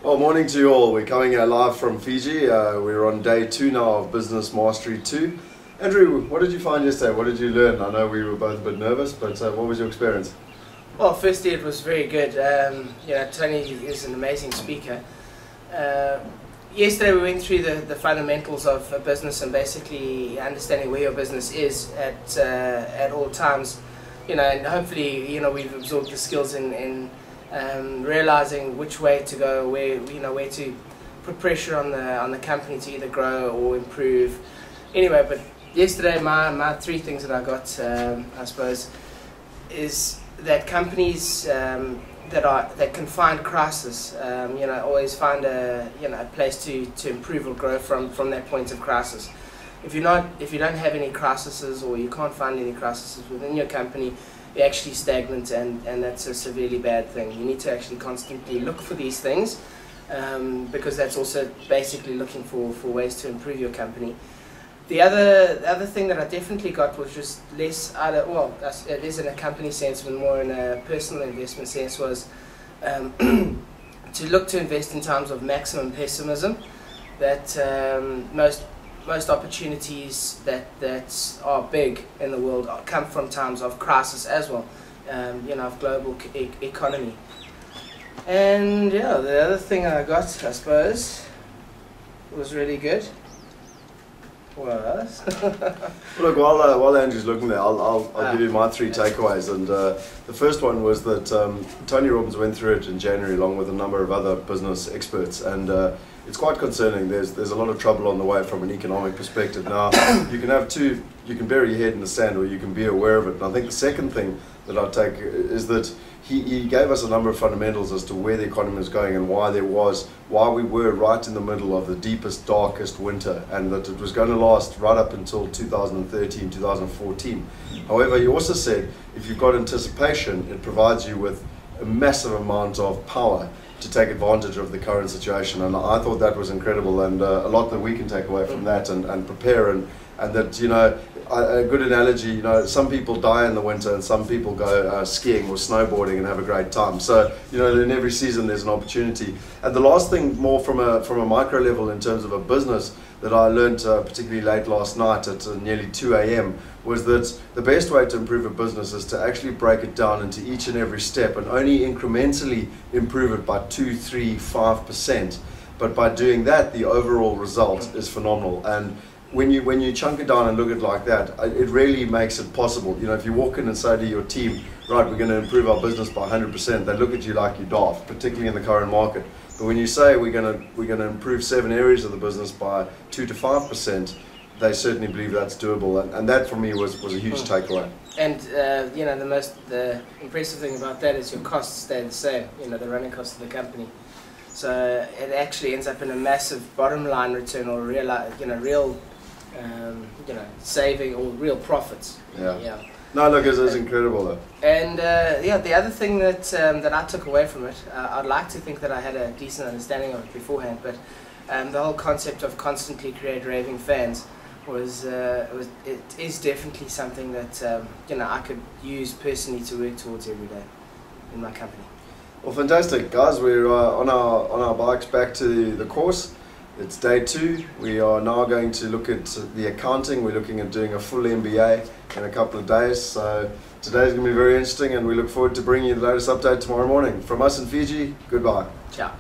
Well, morning to you all. We're coming live from Fiji. We're on day 2 now of Business Mastery 2. Andrew, what did you find yesterday? What did you learn? I know we were both a bit nervous, but what was your experience? Well, firstly, it was very good. Tony is an amazing speaker. Yesterday we went through the fundamentals of a business and basically understanding where your business is at all times. And hopefully, we've absorbed the skills in realizing which way to go, where to put pressure on the company to either grow or improve. Anyway, but yesterday my 3 things that I got, I suppose, is that companies that can find crisis, always find a place to improve or grow from that point of crisis. If you don't have any crises, or you can't find any crises within your company, you're actually stagnant, and that's a severely bad thing. You need to actually constantly look for these things, because that's also basically looking for ways to improve your company. The other thing that I definitely got was just less it is in a company sense, but more in a personal investment sense, was to look to invest in times of maximum pessimism. That most opportunities that are big in the world come from times of crisis as well, of global economy. And the other thing I got, I suppose, was really good. Was Look, while Andrew's looking there, I'll give you my 3 takeaways. And the first one was that Tony Robbins went through it in January along with a number of other business experts, and it's quite concerning. There's a lot of trouble on the way from an economic perspective. Now, you can bury your head in the sand, or you can be aware of it. And I think the second thing that I take is that he gave us a number of fundamentals as to where the economy was going and why we were right in the middle of the deepest, darkest winter, and that it was going to last right up until 2013, 2014. However, he also said if you've got anticipation, it provides you with a massive amount of power to take advantage of the current situation. And I thought that was incredible, and a lot that we can take away from that and prepare, and that, a good analogy, some people die in the winter and some people go skiing or snowboarding and have a great time. So, in every season there's an opportunity. And the last thing, more from a micro level in terms of a business, that I learned particularly late last night at nearly 2 a.m. was that the best way to improve a business is to actually break it down into each and every step and only incrementally improve it by 2, 3, 5%. But by doing that, the overall result is phenomenal. And when you chunk it down and look at it like that, it really makes it possible. If you walk in and say to your team, right, we're going to improve our business by 100%, they look at you like you're daft, particularly in the current market. But when you say we're going to improve 7 areas of the business by 2 to 5%, they certainly believe that's doable, and that for me was a huge takeaway. And the impressive thing about that is your costs stay the same. The running costs of the company. So it actually ends up in a massive bottom line return, or real saving, or real profits. Yeah. No, look, it's incredible though. And the other thing that I took away from it, I'd like to think that I had a decent understanding of it beforehand, but the whole concept of constantly create raving fans it is definitely something that I could use personally to work towards every day in my company. Well, fantastic, guys. We're on our bikes back to the course. It's day 2. We are now going to look at the accounting. We're looking at doing a full MBA in a couple of days. So today's going to be very interesting, and we look forward to bringing you the latest update tomorrow morning. From us in Fiji, goodbye. Ciao.